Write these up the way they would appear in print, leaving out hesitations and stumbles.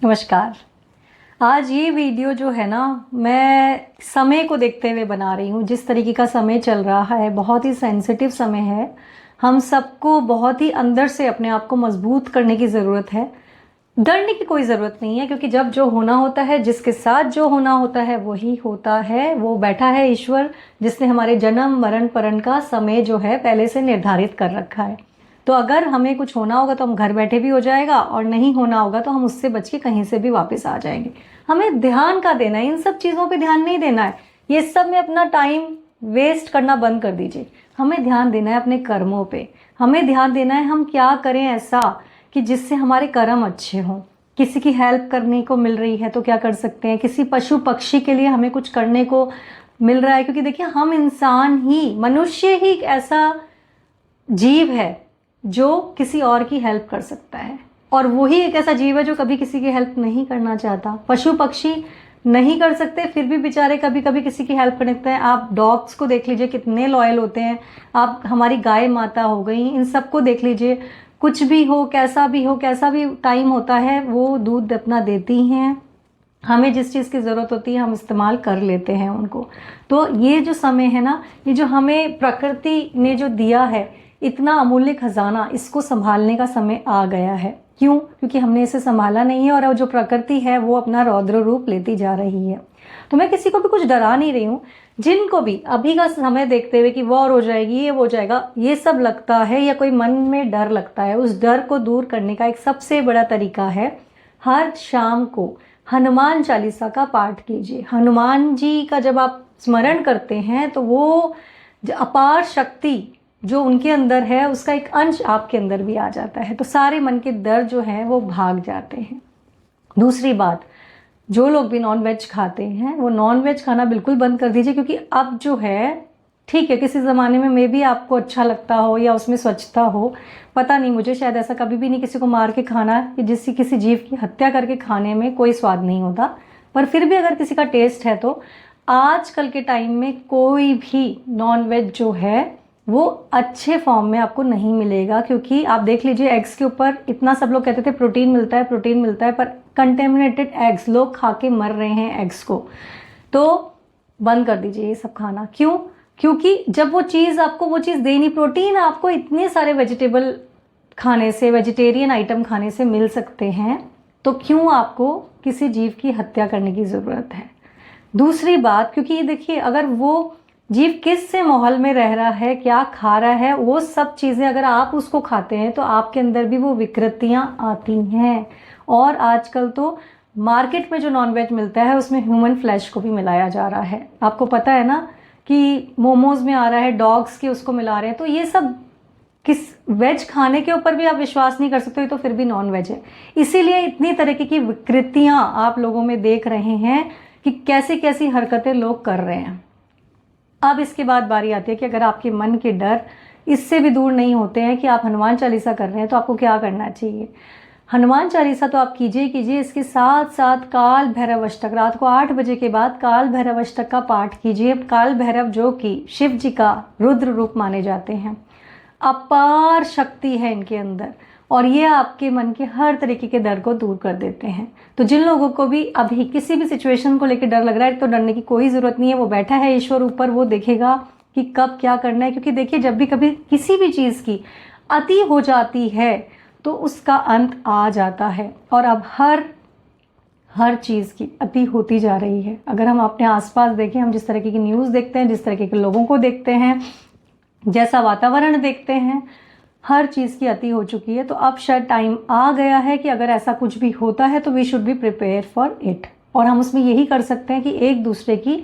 नमस्कार। आज ये वीडियो जो है ना, मैं समय को देखते हुए बना रही हूँ। जिस तरीके का समय चल रहा है, बहुत ही सेंसिटिव समय है। हम सबको बहुत ही अंदर से अपने आप को मजबूत करने की ज़रूरत है। डरने की कोई ज़रूरत नहीं है, क्योंकि जब जो होना होता है, जिसके साथ जो होना होता है वही होता है। वो बैठा है ईश्वर, जिसने हमारे जन्म मरण परण का समय जो है पहले से निर्धारित कर रखा है। तो अगर हमें कुछ होना होगा तो हम घर बैठे भी हो जाएगा, और नहीं होना होगा तो हम उससे बच के कहीं से भी वापस आ जाएंगे। हमें ध्यान का देना है, इन सब चीज़ों पे ध्यान नहीं देना है। ये सब में अपना टाइम वेस्ट करना बंद कर दीजिए। हमें ध्यान देना है अपने कर्मों पे। हमें ध्यान देना है हम क्या करें ऐसा कि जिससे हमारे कर्म अच्छे हों। किसी की हेल्प करने को मिल रही है तो क्या कर सकते हैं, किसी पशु पक्षी के लिए हमें कुछ करने को मिल रहा है, क्योंकि देखिए हम इंसान ही, मनुष्य ही एक ऐसा जीव है जो किसी और की हेल्प कर सकता है, और वही एक ऐसा जीव है जो कभी किसी की हेल्प नहीं करना चाहता। पशु पक्षी नहीं कर सकते, फिर भी बेचारे कभी कभी किसी की हेल्प करते हैं। आप डॉग्स को देख लीजिए, कितने लॉयल होते हैं। आप हमारी गाय माता हो गई, इन सबको देख लीजिए। कुछ भी हो, कैसा भी टाइम होता है, वो दूध अपना देती हैं। हमें जिस चीज़ की ज़रूरत होती है हम इस्तेमाल कर लेते हैं उनको। तो ये जो समय है ना, ये जो हमें प्रकृति ने जो दिया है, इतना अमूल्य खजाना, इसको संभालने का समय आ गया है। क्यों? क्योंकि हमने इसे संभाला नहीं है, और अब जो प्रकृति है वो अपना रौद्र रूप लेती जा रही है। तो मैं किसी को भी कुछ डरा नहीं रही हूँ। जिनको भी अभी का समय देखते हुए कि वॉर हो जाएगी, ये हो जाएगा, ये सब लगता है, या कोई मन में डर लगता है, उस डर को दूर करने का एक सबसे बड़ा तरीका है, हर शाम को हनुमान चालीसा का पाठ कीजिए। हनुमान जी का जब आप स्मरण करते हैं तो वो अपार शक्ति जो उनके अंदर है, उसका एक अंश आपके अंदर भी आ जाता है। तो सारे मन के डर जो हैं वो भाग जाते हैं। दूसरी बात, जो लोग भी नॉन वेज खाते हैं वो नॉन वेज खाना बिल्कुल बंद कर दीजिए। क्योंकि अब जो है, ठीक है, किसी ज़माने में मे भी आपको अच्छा लगता हो या उसमें स्वच्छता हो, पता नहीं, मुझे शायद ऐसा कभी भी नहीं, किसी को मार के खाना कि जिससे किसी जीव की हत्या करके खाने में कोई स्वाद नहीं होता। पर फिर भी अगर किसी का टेस्ट है तो आजकल के टाइम में कोई भी नॉन वेज जो है वो अच्छे फॉर्म में आपको नहीं मिलेगा। क्योंकि आप देख लीजिए, एग्स के ऊपर इतना सब लोग कहते थे प्रोटीन मिलता है, प्रोटीन मिलता है, पर कंटेमिनेटेड एग्स, लोग खा के मर रहे हैं एग्स को। तो बंद कर दीजिए ये सब खाना। क्यों? क्योंकि जब वो चीज़ आपको वो चीज़ देनी, प्रोटीन आपको इतने सारे वेजिटेबल खाने से, वेजिटेरियन आइटम खाने से मिल सकते हैं, तो क्यों आपको किसी जीव की हत्या करने की ज़रूरत है? दूसरी बात, क्योंकि ये देखिए, अगर वो जीव किस से माहौल में रह रहा है, क्या खा रहा है, वो सब चीज़ें अगर आप उसको खाते हैं तो आपके अंदर भी वो विकृतियाँ आती हैं। और आजकल तो मार्केट में जो नॉनवेज मिलता है उसमें ह्यूमन फ्लैश को भी मिलाया जा रहा है। आपको पता है ना कि मोमोज में आ रहा है डॉग्स के, उसको मिला रहे हैं। तो ये सब किस वेज खाने के ऊपर भी आप विश्वास नहीं कर सकते, तो फिर भी नॉन वेज है। इसीलिए इतनी तरीके की विकृतियां आप लोगों में देख रहे हैं कि कैसी कैसी हरकतें लोग कर रहे हैं। अब इसके बाद बारी आती है कि अगर आपके मन के डर इससे भी दूर नहीं होते हैं कि आप हनुमान चालीसा कर रहे हैं, तो आपको क्या करना चाहिए। हनुमान चालीसा तो आप कीजिए कीजिए, इसके साथ साथ काल भैरव अष्टक, रात को 8 बजे के बाद काल भैरव अष्टक का पाठ कीजिए। काल भैरव जो कि शिव जी का रुद्र रूप माने जाते हैं, अपार शक्ति है इनके अंदर, और ये आपके मन के हर तरीके के डर को दूर कर देते हैं। तो जिन लोगों को भी अभी किसी भी सिचुएशन को लेकर डर लग रहा है, तो डरने की कोई ज़रूरत नहीं है। वो बैठा है ईश्वर ऊपर, वो देखेगा कि कब क्या करना है। क्योंकि देखिए, जब भी कभी किसी भी चीज़ की अति हो जाती है तो उसका अंत आ जाता है। और अब हर चीज़ की अति होती जा रही है। अगर हम अपने आसपास देखें, हम जिस तरीके की न्यूज़ देखते हैं, जिस तरीके के लोगों को देखते हैं, जैसा वातावरण देखते हैं, हर चीज़ की अति हो चुकी है। तो अब शायद टाइम आ गया है कि अगर ऐसा कुछ भी होता है तो we should be prepare for it. और हम उसमें यही कर सकते हैं कि एक दूसरे की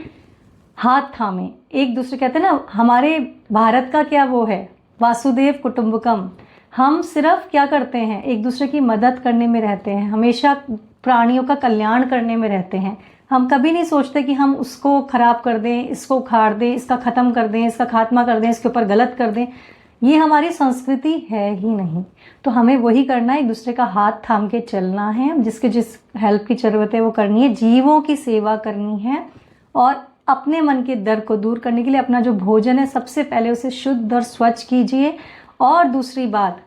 हाथ थामें। एक दूसरे, कहते हैं ना, हमारे भारत का क्या वो है, वासुदेव कुटुंबकम। हम सिर्फ क्या करते हैं, एक दूसरे की मदद करने में रहते हैं, हमेशा प्राणियों का कल्याण करने में रहते हैं। हम कभी नहीं सोचते कि हम उसको खराब कर दें, इसको उखाड़ दें, इसका ख़त्म कर दें, इसका खात्मा कर दें, इसके ऊपर गलत कर दें। ये हमारी संस्कृति है ही नहीं। तो हमें वही करना है, एक दूसरे का हाथ थाम के चलना है, जिसके जिस हेल्प की ज़रूरत है वो करनी है, जीवों की सेवा करनी है। और अपने मन के डर को दूर करने के लिए अपना जो भोजन है सबसे पहले उसे शुद्ध और स्वच्छ कीजिए। और दूसरी बात,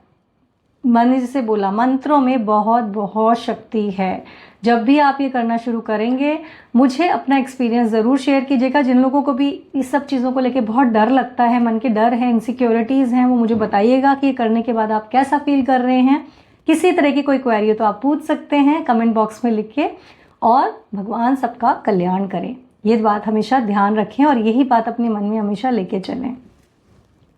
मैंने जैसे बोला, मंत्रों में बहुत बहुत शक्ति है। जब भी आप ये करना शुरू करेंगे, मुझे अपना एक्सपीरियंस ज़रूर शेयर कीजिएगा। जिन लोगों को भी इस सब चीज़ों को लेके बहुत डर लगता है, मन के डर है, इनसिक्योरिटीज़ हैं, वो मुझे बताइएगा कि ये करने के बाद आप कैसा फील कर रहे हैं। किसी तरह की कोई क्वेरी हो तो आप पूछ सकते हैं कमेंट बॉक्स में लिख के। और भगवान सबका कल्याण करें, ये बात हमेशा ध्यान रखें और यही बात अपने मन में हमेशा लेके चलें।